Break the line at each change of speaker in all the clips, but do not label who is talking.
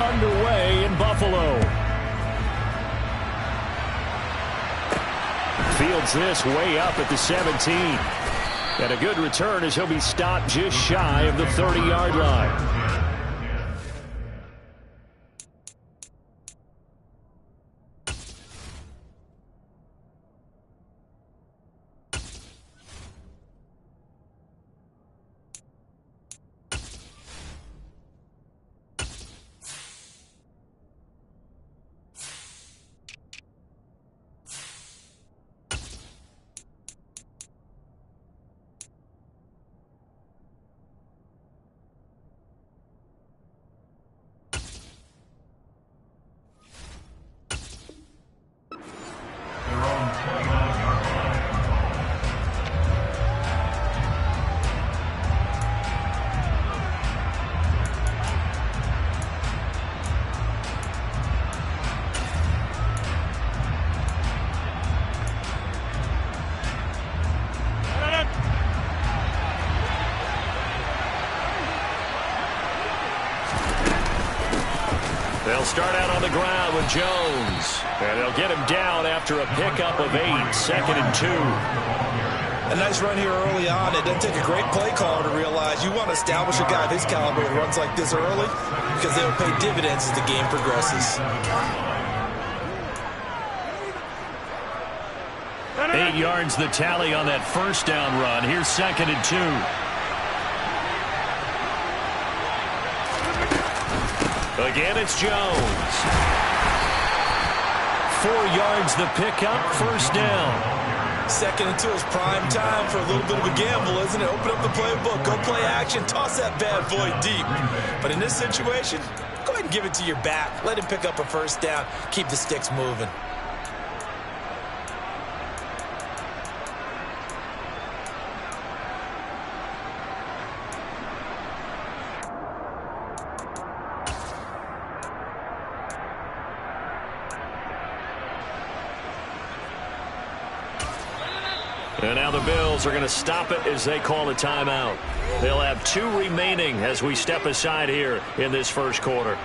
underway in Buffalo. Fields this way up at the 17. And a good return as he'll be stopped just shy of the 30-yard line. They'll start out on the ground with Jones. And they'll get him down after a pickup of 8, 2nd and 2.
A nice run here early on. It doesn't take a great play caller to realize you want to establish a guy of his caliber that runs like this early because they will pay dividends as the game progresses.
8 yards the tally on that first down run. Here's 2nd and 2. Again, it's Jones. 4 yards the pickup, first down.
2nd and 2 is prime time for a little bit of a gamble, isn't it? Open up the playbook, go play action, toss that bad boy deep. But in this situation, go ahead and give it to your back. Let him pick up a first down, keep the sticks moving.
And now the Bills are going to stop it as they call a timeout. They'll have 2 remaining as we step aside here in this first quarter.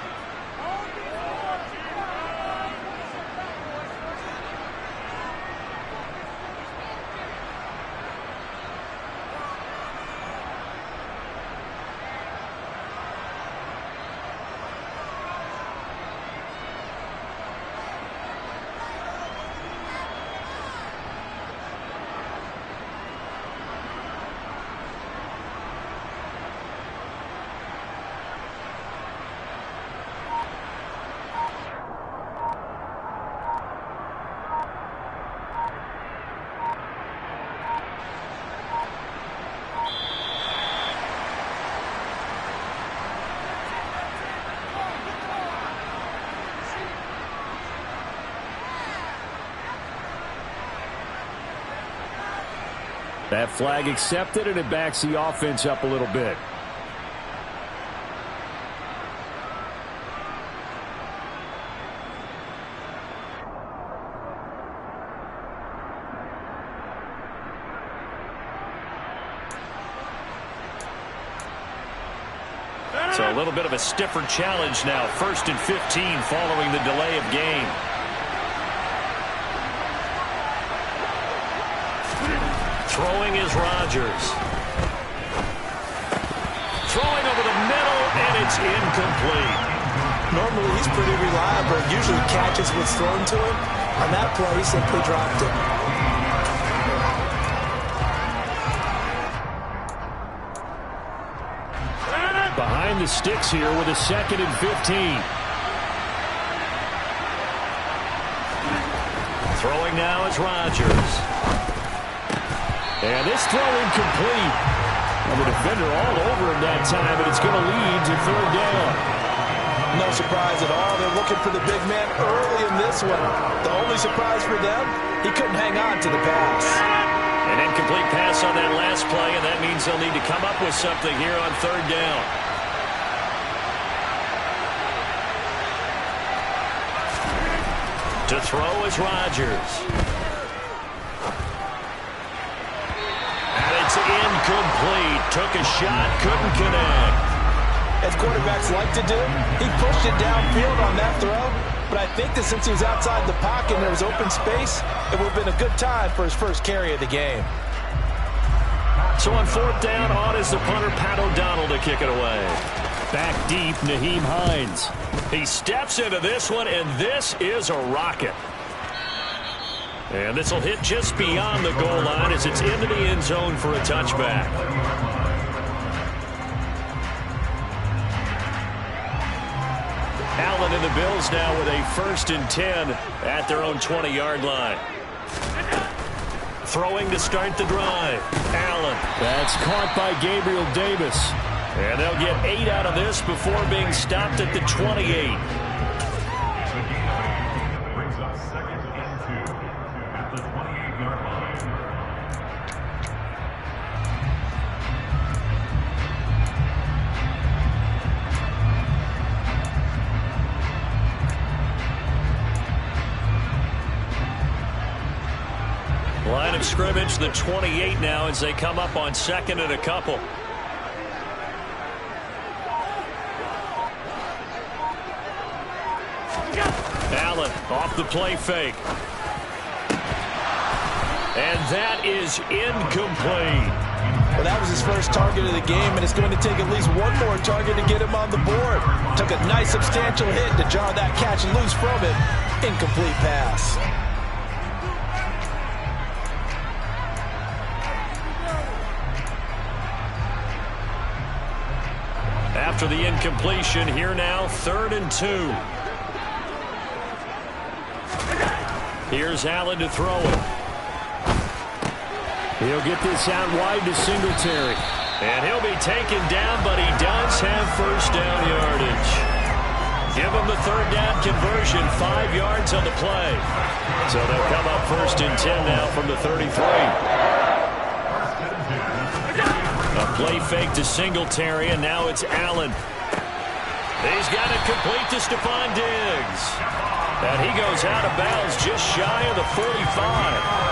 That flag accepted, and it backs the offense up a little bit. So a little bit of a stiffer challenge now. 1st and 15 following the delay of game. Throwing is Rodgers. Throwing over the middle, and it's incomplete.
Normally, he's pretty reliable. Usually catches what's thrown to him. On that play, he simply dropped it.
Behind the sticks here with a 2nd and 15. Throwing now is Rodgers. And this throw incomplete. And the defender all over him that time, but it's going to lead to 3rd down.
No surprise at all. They're looking for the big man early in this one. The only surprise for them, he couldn't hang on to the pass.
An incomplete pass on that last play, and that means they'll need to come up with something here on 3rd down. To throw is Rodgers. And it's incomplete. Took a shot, couldn't connect.
as quarterbacks like to do. He pushed it downfield on that throw, but I think that since he was outside the pocket and there was open space, it would have been a good time for his first carry of the game.
So on fourth down, on is the punter, Pat O'Donnell, to kick it away. Back deep, Nyheim Hines. He steps into this one, and this is a rocket. And this will hit just beyond the goal line as it's into the end zone for a touchback. Allen and the Bills now with a 1st and 10 at their own 20-yard line. Throwing to start the drive. Allen. That's caught by Gabriel Davis. And they'll get 8 out of this before being stopped at the 28. Line of scrimmage, the 28 now as they come up on 2nd and a couple. Allen off the play fake. And that is incomplete.
Well, that was his first target of the game, and it's going to take at least one more target to get him on the board. Took a nice substantial hit to jar that catch loose from him. Incomplete pass.
After the incompletion, here now, 3rd and 2. Here's Allen to throw it. He'll get this out wide to Singletary. And he'll be taken down, but he does have first down yardage. Give him the 3rd down conversion, 5 yards on the play. So they'll come up 1st and 10 now from the 33. A play fake to Singletary, and now it's Allen. He's got it complete to Stephon Diggs. And he goes out of bounds just shy of the 45.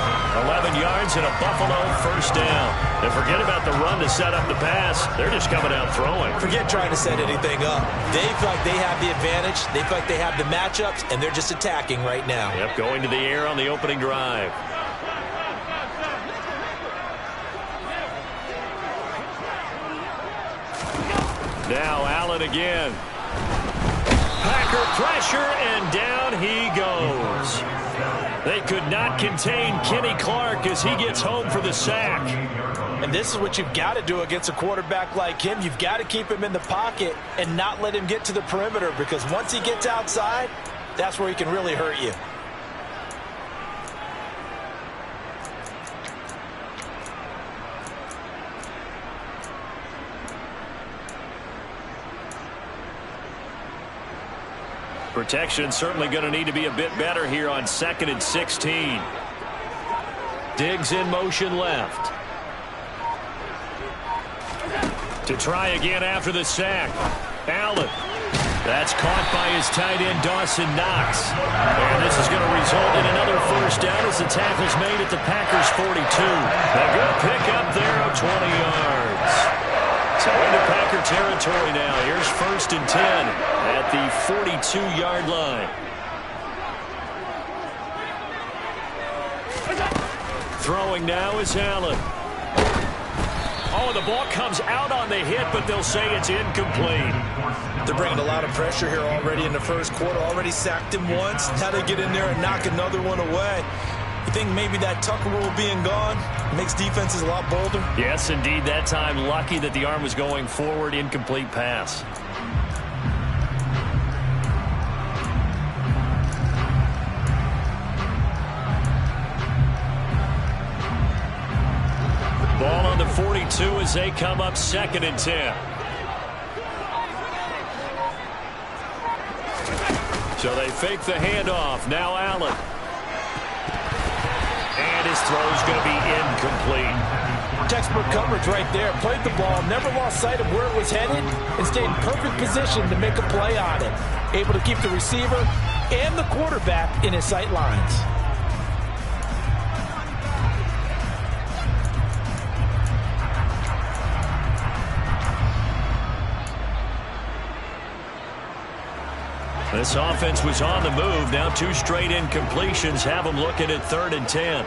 11 yards and a Buffalo 1st down. And forget about the run to set up the pass. They're just coming out throwing.
Forget trying to set anything up. They feel like they have the advantage. They feel like they have the matchups, and they're just attacking right now.
Yep, going to the air on the opening drive. Now Allen again. Packer pressure, and down he goes. They could not contain Kenny Clark as he gets home for the sack.
And this is what you've got to do against a quarterback like him. You've got to keep him in the pocket and not let him get to the perimeter, because once he gets outside, that's where he can really hurt you.
Protection certainly going to need to be a bit better here on 2nd and 16. Diggs in motion left. To try again after the sack. Allen. That's caught by his tight end, Dawson Knox. And this is going to result in another 1st down as the tackle's made at the Packers' 42. A good pickup there of 20 yards. So into Packer territory now. Here's 1st and 10 at the 42-yard line. Throwing now is Allen. Oh, the ball comes out on the hit, but they'll say it's incomplete.
They're bringing a lot of pressure here already in the 1st quarter. Already sacked him once. Now they get in there and knock another one away. You think maybe that Tucker rule being gone makes defenses a lot bolder?
Yes, indeed. That time, lucky that the arm was going forward. Incomplete pass. Ball on the 42 as they come up 2nd and 10. So they fake the handoff. Now Allen. And his throw's going to be incomplete.
Textbook coverage right there. Played the ball, never lost sight of where it was headed, and stayed in perfect position to make a play on it. Able to keep the receiver and the quarterback in his sight lines.
This offense was on the move. Now 2 straight incompletions have them looking at 3rd and 10.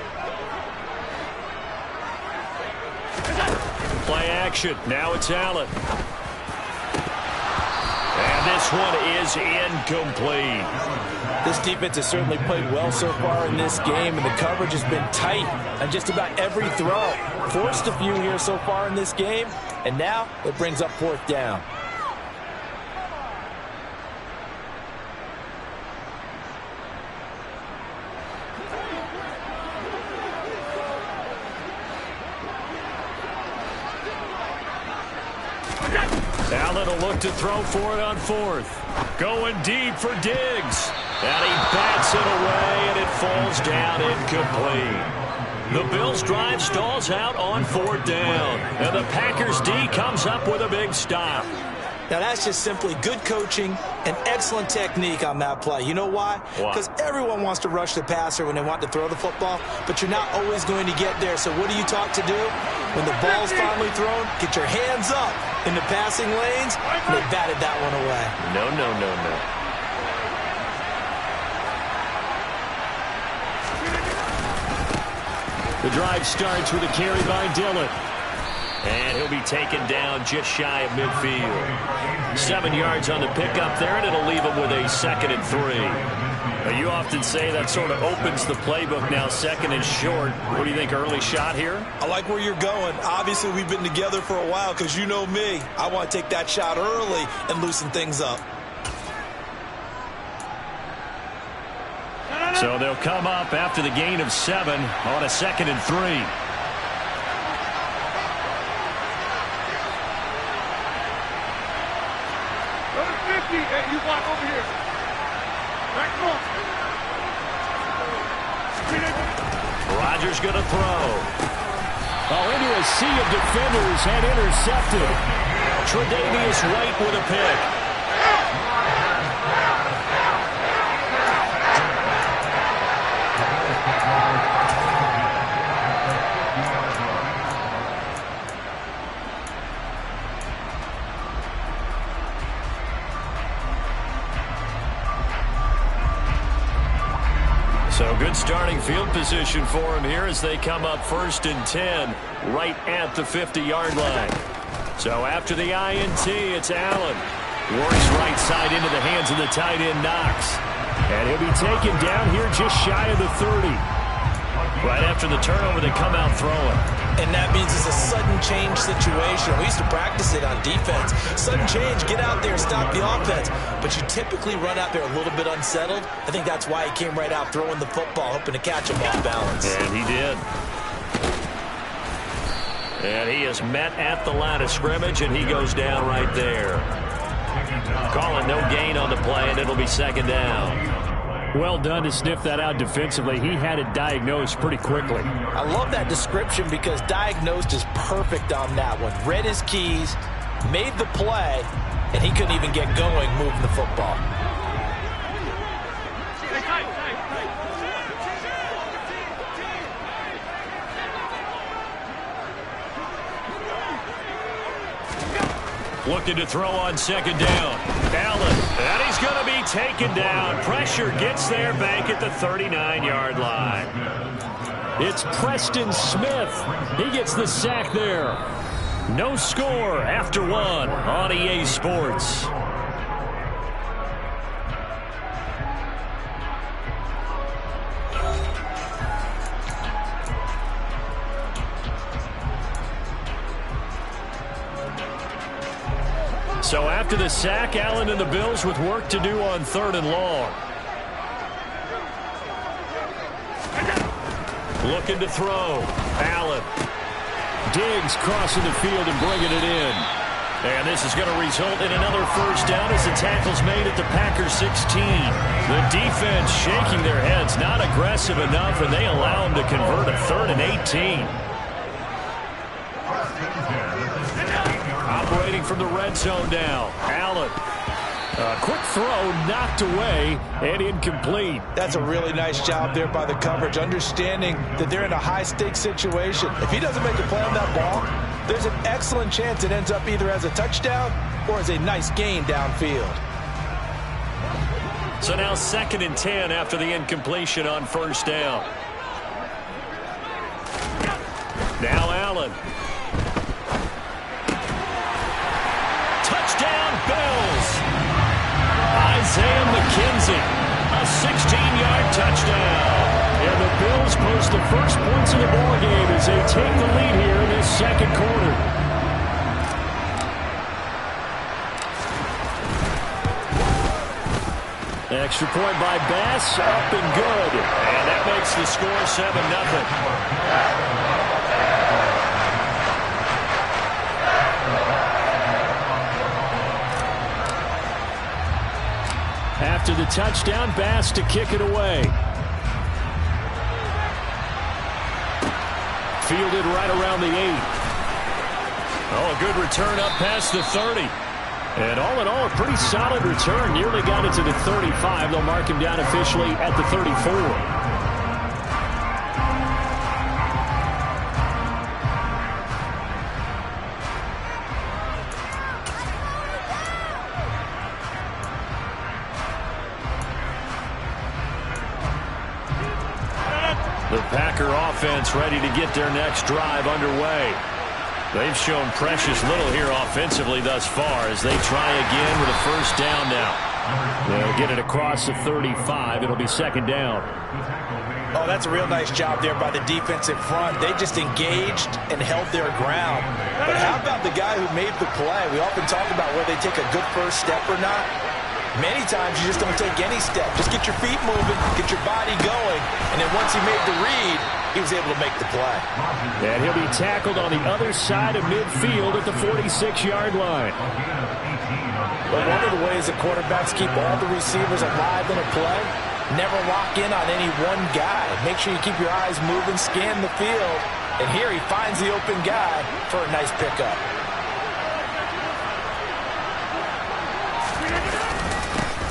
Play action. Now it's Allen. And this one is incomplete.
This defense has certainly played well so far in this game, and the coverage has been tight on just about every throw. Forced a few here so far in this game, and now it brings up 4th down.
Allen will look to throw for it on 4th. Going deep for Diggs. And he bats it away, and it falls down incomplete. The Bills' drive stalls out on 4th down. And the Packers' D comes up with a big stop.
Now, that's just simply good coaching and excellent technique on that play. You know why? Because everyone wants to rush the passer when they want to throw the football, but you're not always going to get there. So what are you taught to do? When the ball's finally thrown, get your hands up in the passing lanes, and they batted that one away.
No, no, no, no. The drive starts with a carry by Dillon. And he'll be taken down just shy of midfield. 7 yards on the pickup there, and it'll leave him with a 2nd and 3. Now, you often say that sort of opens the playbook now, 2nd and short. What do you think, early shot here?
I like where you're going. Obviously, we've been together for a while because you know me. I want to take that shot early and loosen things up.
So they'll come up after the gain of 7 on a 2nd and 3.
Hey, you walk over here. Back on.
Rodgers going to throw. Oh, into a sea of defenders and intercepted. Tre'Davious White with a pick. So good starting field position for him here as they come up 1st and 10 right at the 50-yard line. So after the INT, it's Allen. Works right side into the hands of the tight end Knox. And he'll be taken down here just shy of the 30. Right after the turnover, they come out throwing.
And that means it's a sudden change situation. We used to practice it on defense. Sudden change, get out there, stop the offense. But you typically run out there a little bit unsettled. I think that's why he came right out throwing the football, hoping to catch him off balance.
And he did. And he is met at the line of scrimmage, and he goes down right there. Calling no gain on the play, and it'll be 2nd down. Well done to sniff that out defensively. He had it diagnosed pretty quickly.
I love that description because diagnosed is perfect on that one. Read his keys, made the play, and he couldn't even get going moving the football.
Looking to throw on 2nd down. Allen, and he's going to be taken down. Pressure gets there back at the 39-yard line. It's Preston Smith. He gets the sack there. No score after 1 on EA Sports. So after the sack, Allen and the Bills with work to do on 3rd and long. Looking to throw. Allen. Diggs crossing the field and bringing it in. And this is going to result in another 1st down as the tackle's made at the Packers 16. The defense shaking their heads, not aggressive enough, and they allow them to convert a 3rd and 18. Operating from the red zone now. Allen. A quick throw knocked away and incomplete.
That's a really nice job there by the coverage, understanding that they're in a high-stakes situation. If he doesn't make a play on that ball, there's an excellent chance it ends up either as a touchdown or as a nice gain downfield.
So now 2nd and 10 after the incompletion on first down. Now Allen. Touchdown, Bills. Isaiah McKenzie, a 16-yard touchdown. And the Bills post the first points of the ballgame as they take the lead here in this second quarter. Extra point by Bass, up and good. And that makes the score 7-0. After the touchdown, Bass to kick it away. Fielded right around the 8. Oh, a good return up past the 30. And all in all, a pretty solid return. Nearly got it to the 35. They'll mark him down officially at the 34. The Packer offense ready to get their next drive underway. They've shown precious little here offensively thus far as they try again with a first down now. They'll get it across the 35. It'll be 2nd down.
Oh, that's a real nice job there by the defensive front. They just engaged and held their ground. But how about the guy who made the play? We often talk about whether they take a good first step or not. Many times you just don't take any step. Just get your feet moving, get your body going, and then once he made the read, he was able to make the play.
And he'll be tackled on the other side of midfield at the 46-yard line.
Well, one of the ways that quarterbacks keep all the receivers alive in a play, never lock in on any one guy. Make sure you keep your eyes moving, scan the field, and here he finds the open guy for a nice pickup.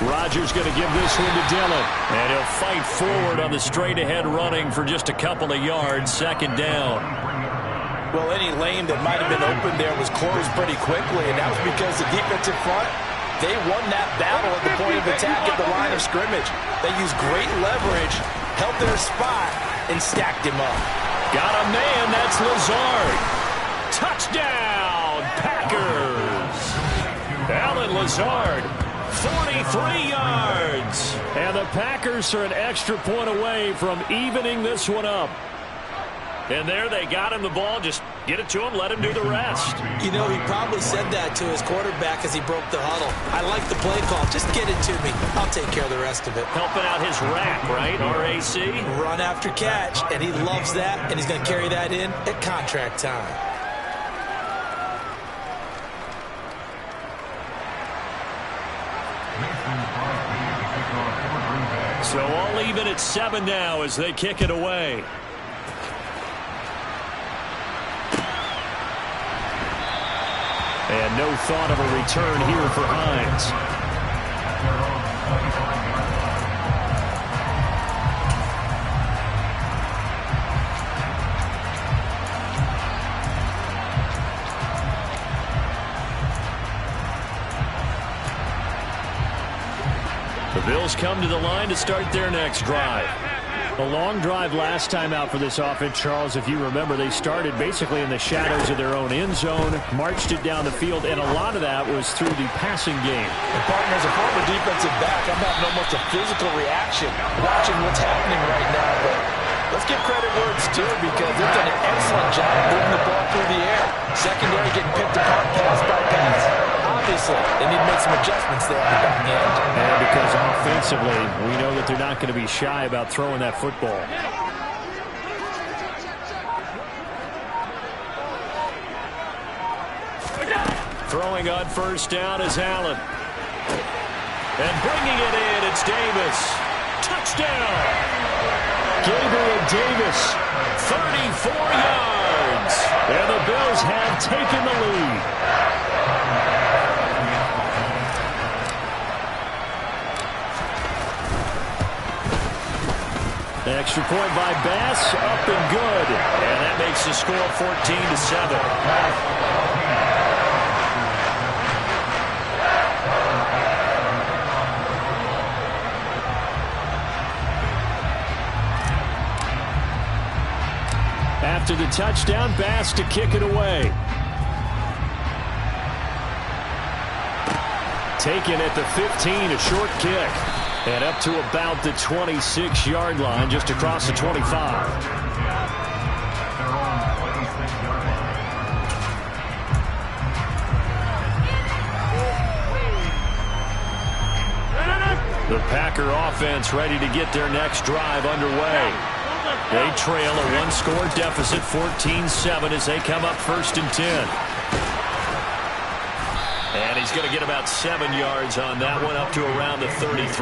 Rodgers going to give this one to Dillon. And he'll fight forward on the straight-ahead running for just a couple of yards. 2nd down.
Well, any lane that might have been open there was closed pretty quickly, and that was because the defensive front, they won that battle at the point of attack at the line of scrimmage. They used great leverage, held their spot, and stacked him up.
Got a man. That's Lazard. Touchdown, Packers. Allen Lazard. 43 yards. And the Packers are an extra point away from evening this one up. And there they got him the ball. Just get it to him, let him do the rest.
You know, he probably said that to his quarterback as he broke the huddle. I like the play call. Just get it to me. I'll take care of the rest of it.
Helping out his rack, right? RAC.
Run after catch, and he loves that, and he's going to carry that in at contract time.
So all even at 7 now as they kick it away. And no thought of a return here for Hines. The Bills come to the line to start their next drive. A long drive last time out for this offense, Charles. If you remember, they started basically in the shadows of their own end zone, marched it down the field, and a lot of that was through the passing game.
And partner, as a former defensive back, I'm having almost a physical reaction watching what's happening right now. But let's give credit where it's due because they've done an excellent job moving the ball through the air. Secondary getting picked apart pass by pass. Obviously, they need to make some adjustments there at the back end.
And because offensively, we know that they're not going to be shy about throwing that football. Throwing on first down is Allen. And bringing it in, it's Davis. Touchdown! Gabriel Davis, 34 yards. And the Bills have taken the lead. Extra point by Bass, up and good. And that makes the score 14-7. After the touchdown, Bass to kick it away. Taken at the 15, a short kick. And up to about the 26-yard line, just across the 25. The Packer offense ready to get their next drive underway. They trail a one-score deficit, 14-7, as they come up 1st and 10. And he's going to get about 7 yards on that one, up to around the 33.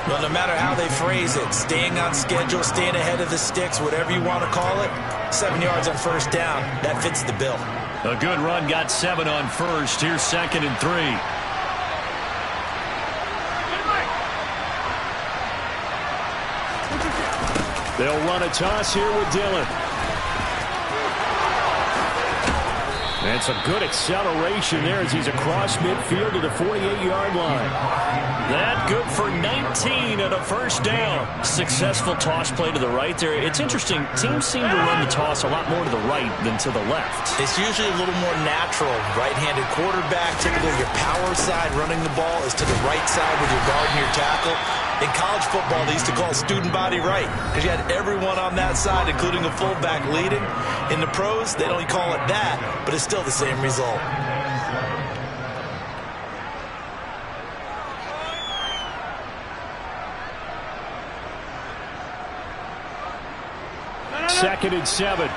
Well, no matter how they phrase it, staying on schedule, staying ahead of the sticks, whatever you want to call it, 7 yards on 1st down, that fits the bill.
A good run, got 7 on 1st. Here's 2nd and 3. They'll run a toss here with Dillon. And some good acceleration there as he's across midfield to the 48-yard line. That good for 19 and a 1st down. Successful toss play to the right there. It's interesting. Teams seem to run the toss a lot more to the right than to the left.
It's usually a little more natural. Right-handed quarterback, typically your power side running the ball is to the right side with your guard and your tackle. In college football, they used to call it student body right because you had everyone on that side, including a fullback leading. In the pros, they don't call it that, but it's still the same result.
Second and 7.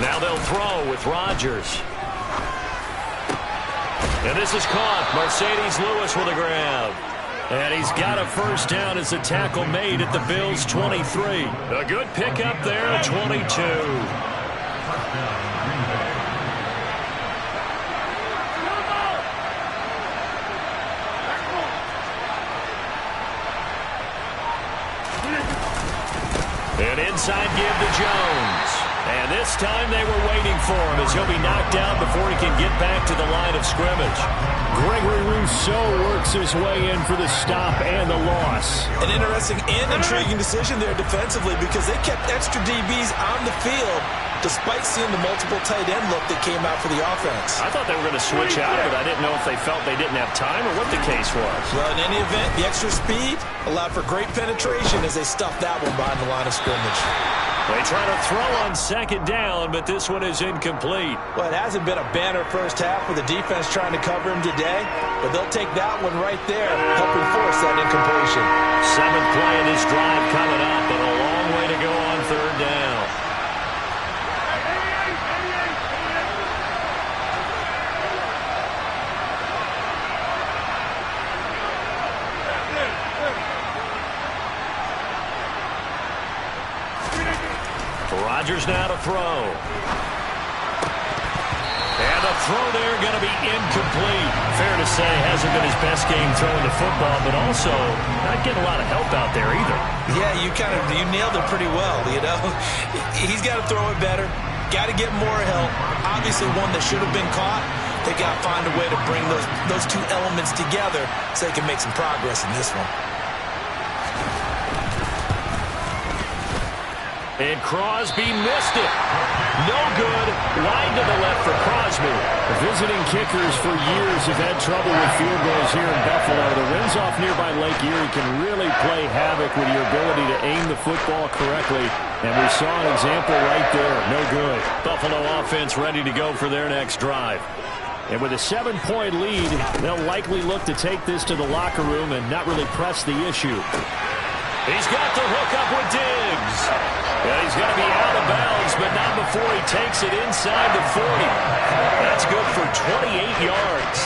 Now they'll throw with Rodgers. And this is caught. Mercedes Lewis with a grab. And he's got a 1st down as the tackle made at the Bills' 23. A good pickup there at 22. And inside give to Jones. And this time they were waiting for him as he'll be knocked down before he can get back to the line of scrimmage. Gregory Rousseau works his way in for the stop and the loss.
An interesting and intriguing decision there defensively because they kept extra DBs on the field despite seeing the multiple tight end look that came out for the offense.
I thought they were going to switch out, but I didn't know if they felt they didn't have time or what the case was.
Well, in any event, the extra speed allowed for great penetration as they stuffed that one behind the line of scrimmage.
They try to throw on 2nd down, but this one is incomplete.
Well, it hasn't been a banner 1st half with the defense trying to cover him today, but they'll take that one right there, helping force that incompletion.
7th play of this drive coming up, and a long way to go on 3rd down. Rodgers now to throw. And the throw there going to be incomplete. Fair to say, hasn't been his best game throwing the football, but also not getting a lot of help out there either.
Yeah, you nailed it pretty well, you know. He's got to throw it better. Got to get more help. Obviously one that should have been caught. They got to find a way to bring those two elements together so they can make some progress in this one.
And Crosby missed it. No good. Wide to the left for Crosby. The visiting kickers for years have had trouble with field goals here in Buffalo. The winds off nearby Lake Erie can really play havoc with your ability to aim the football correctly. And we saw an example right there. No good. Buffalo offense ready to go for their next drive. And with a 7-point lead, they'll likely look to take this to the locker room and not really press the issue. He's got the hook up with Diggs. Yeah, he's going to be out of bounds, but not before he takes it inside the 40. That's good for 28 yards.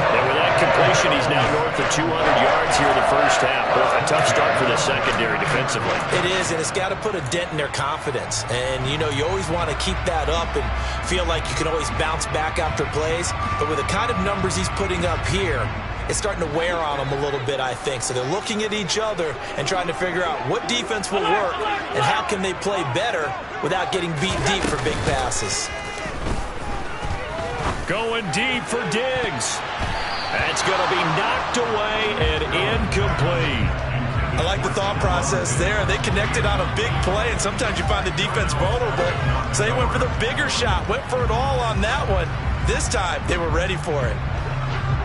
And with that completion, he's now north of 200 yards here in the 1st half. A tough start for the secondary defensively.
It is, and it's got to put a dent in their confidence. And, you know, you always want to keep that up and feel like you can always bounce back after plays. But with the kind of numbers he's putting up here, it's starting to wear on them a little bit, I think. So they're looking at each other and trying to figure out what defense will work and how can they play better without getting beat deep for big passes.
Going deep for Diggs. That's going to be knocked away and incomplete.
I like the thought process there. They connected on a big play, and sometimes you find the defense vulnerable. So they went for the bigger shot, went for it all on that one. This time, they were ready for it.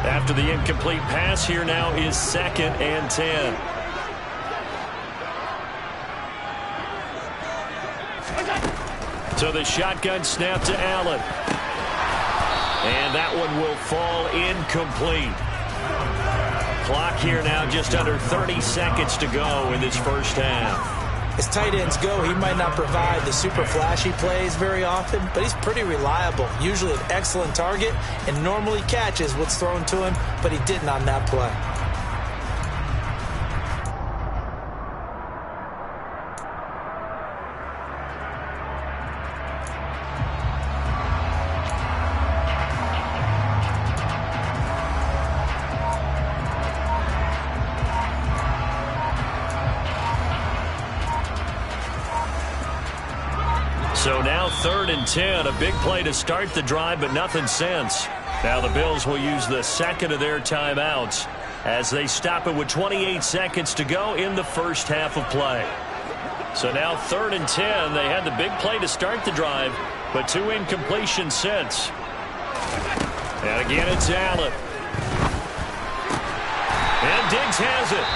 After the incomplete pass, here now is 2nd and 10. So the shotgun snap to Allen. And that one will fall incomplete. Clock here now just under 30 seconds to go in this first half.
As tight ends go, he might not provide the super flashy plays very often, but he's pretty reliable. Usually an excellent target and normally catches what's thrown to him, but he didn't on that play.
So now 3rd and 10, a big play to start the drive, but nothing since. Now the Bills will use the second of their timeouts as they stop it with 28 seconds to go in the first half of play. So now 3rd and 10, they had the big play to start the drive, but 2 incompletions since. And again it's Allen. And Diggs has it.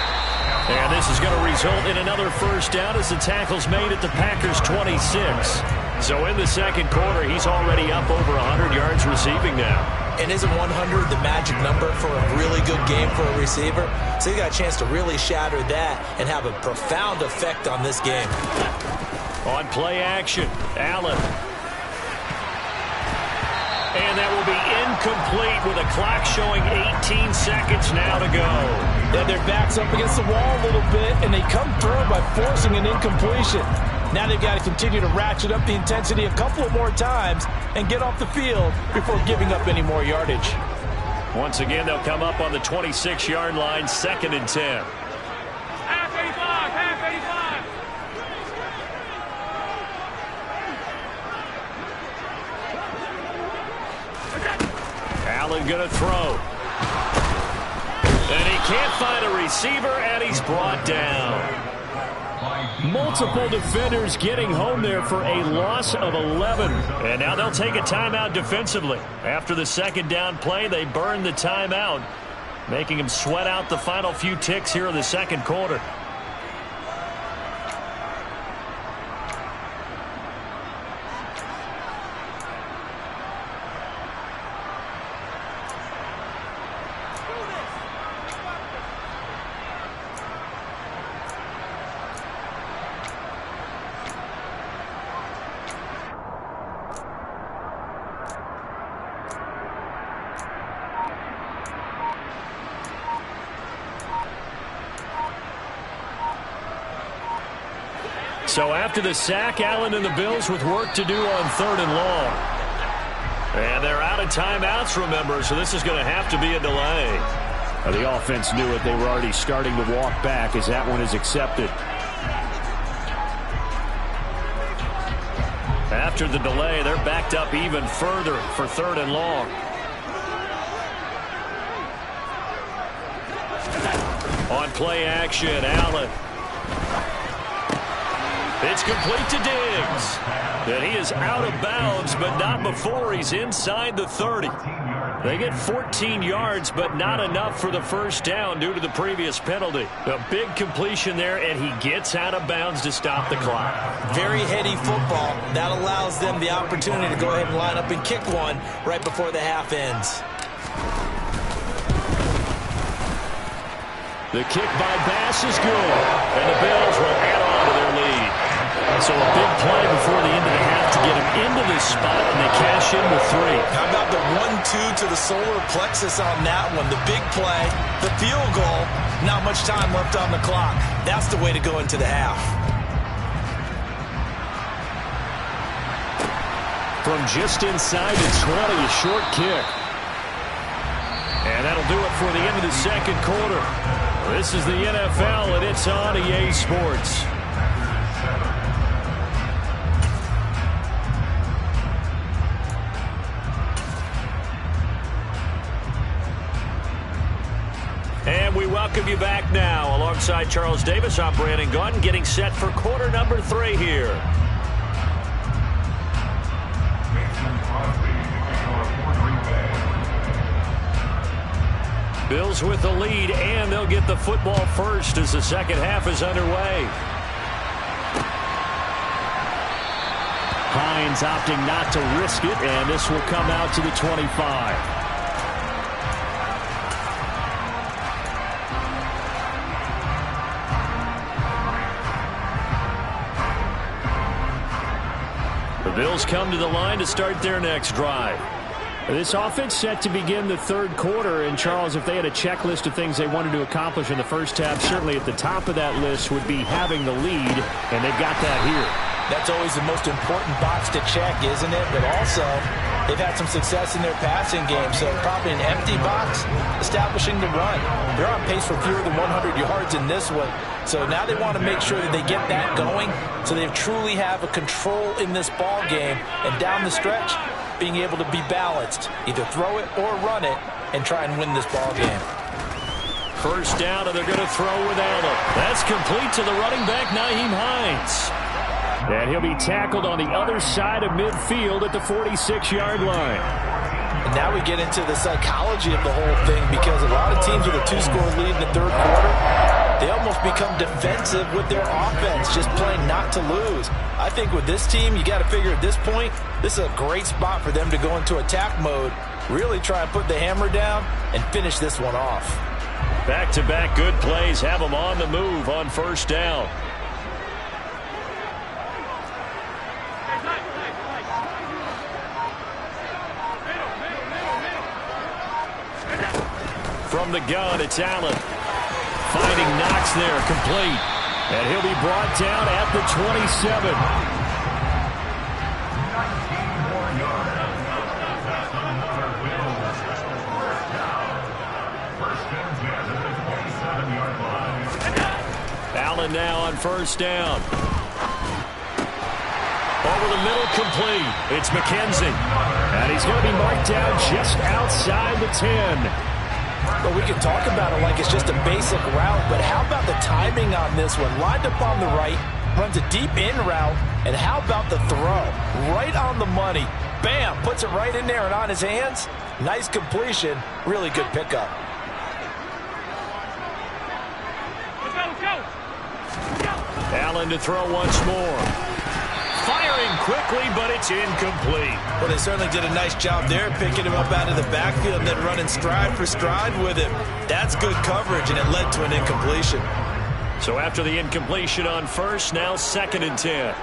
And this is going to result in another first down as the tackle's made at the Packers' 26. So in the second quarter, he's already up over 100 yards receiving now.
And isn't 100 the magic number for a really good game for a receiver? So he got a chance to really shatter that and have a profound effect on this game.
On play action, Allen. And that will be incomplete with a clock showing 18 seconds now to go.
Yeah, their back's up against the wall a little bit, and they come through by forcing an incompletion. Now they've got to continue to ratchet up the intensity a couple of more times and get off the field before giving up any more yardage.
Once again, they'll come up on the 26-yard line, 2nd and 10.
Half 85, half 85.
Allen going to throw. And he can't find a receiver, and he's brought down. Multiple defenders getting home there for a loss of 11. And now they'll take a timeout defensively. After the second down play, they burn the timeout, making them sweat out the final few ticks here in the second quarter. So after the sack, Allen and the Bills with work to do on 3rd and long. And they're out of timeouts, remember, so this is going to have to be a delay.
The offense knew it. They were already starting to walk back as that one is accepted.
After the delay, they're backed up even further for 3rd and long. On play action, Allen. It's complete to Diggs. And he is out of bounds, but not before he's inside the 30. They get 14 yards, but not enough for the first down due to the previous penalty. A big completion there, and he gets out of bounds to stop the clock.
Very heady football. That allows them the opportunity to go ahead and line up and kick one right before the half ends.
The kick by Bass is good, and the Bills will add on to their lead. So a big play before the end of the half to get him into this spot, and they cash in with 3.
How about the 1-2 to the solar plexus on that one? The big play, the field goal, not much time left on the clock.
That's the way to go into the half.
From just inside the 20, a short kick. And that'll do it for the end of the second quarter. This is the NFL, and it's on EA Sports. And we welcome welcome you back now. Alongside Charles Davis, I'm Brandon Gaudin, getting set for quarter number 3 here. Bills with the lead, and they'll get the football first as the second half is underway.
Hines opting not to risk it, and this will come out to the 25.
The Bills come to the line to start their next drive.
This offense set to begin the third quarter, and Charles, if they had a checklist of things they wanted to accomplish in the first half, certainly at the top of that list would be having the lead, and they've got that here.
That's always the most important box to check, isn't it? But also, they've had some success in their passing game, so probably an empty box, establishing the run. They're on pace for fewer than 100 yards in this one, so now they want to make sure that they get that going so they truly have a control in this ball game, and down the stretch, being able to be balanced, either throw it or run it, and try and win this ball game.
First down, and they're going to throw with Allen. That's complete to the running back, Nyheim Hines.
And he'll be tackled on the other side of midfield at the 46-yard line.
And now we get into the psychology of the whole thing, because a lot of teams with a 2-score lead in the third quarter, they almost become defensive with their offense, just playing not to lose. I think with this team, you got to figure at this point, this is a great spot for them to go into attack mode, really try and put the hammer down and finish this one off.
Back-to-back good plays have them on the move on first down. From the gun, it's Allen. Finding Knox there, complete. And he'll be brought down at the 27. Allen now on first down. Over the middle, complete. It's McKenzie.
And he's going to be marked down just outside the 10.
But we can talk about it like it's just a basic route, but how about the timing on this one? Lined up on the right, runs a deep in route, and how about the throw? Right on the money. Bam! Puts it right in there and on his hands. Nice completion. Really good pickup.
Let's go.
Allen to throw once more. Firing quickly, but it's incomplete.
Well, they certainly did a nice job there, picking him up out of the backfield and then running stride for stride with him. That's good coverage, and it led to an incompletion.
So after the incompletion on first, now 2nd and 10.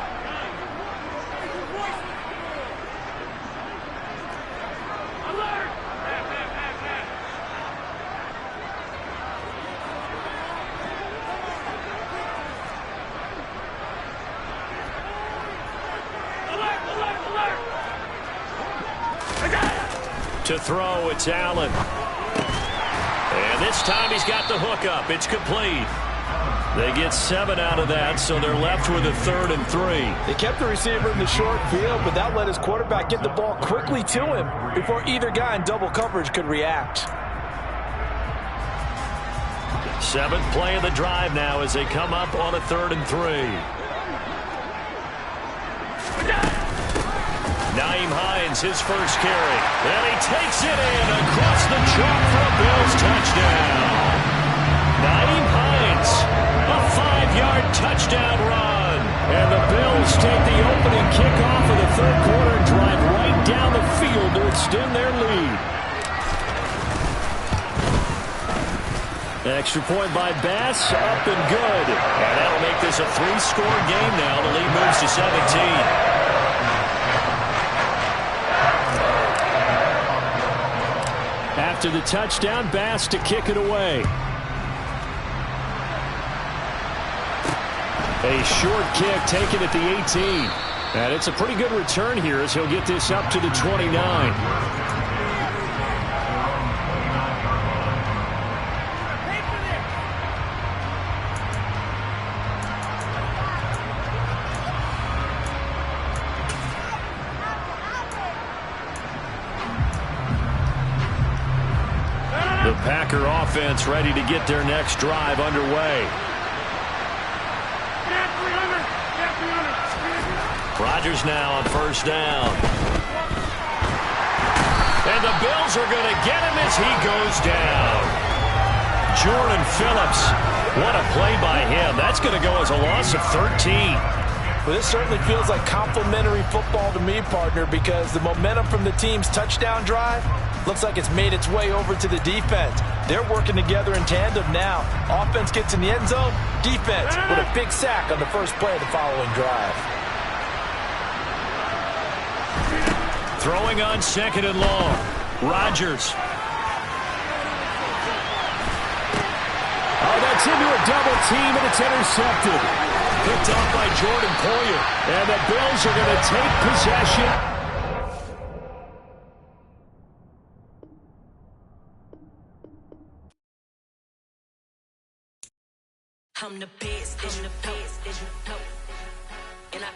To throw, it's Allen. And this time he's got the hook up. It's complete. They get 7 out of that, so they're left with a 3rd and 3.
They kept the receiver in the short field, but that let his quarterback get the ball quickly to him before either guy in double coverage could react.
7th play of the drive now as they come up on a 3rd and 3. Nyheim Hines, his first carry. And he takes it in across the chalk for a Bills touchdown. Nyheim Hines, a 5-yard touchdown run. And the Bills take the opening kickoff of the third quarter and drive right down the field to extend their lead. Extra point by Bass, up and good. And that'll make this a 3-score game now. The lead moves to 17.
After the touchdown, Bass to kick it away. A short kick taken at the 18. And it's a pretty good return here as he'll get this up to the 29.
Packer offense ready to get their next drive underway. Rodgers now on first down. And the Bills are going to get him as he goes down. Jordan Phillips, what a play by him. That's going to go as a loss of 13.
Well, this certainly feels like complimentary football to me, partner, because the momentum from the team's touchdown drive looks like it's made its way over to the defense. They're working together in tandem now. Offense gets in the end zone. Defense with a big sack on the first play of the following drive.
Throwing on second and long. Rodgers.
Oh, that's into a double team, and it's intercepted.
Picked off by Jordan Poyer.
And the Bills are going to take possession.
I'm the best,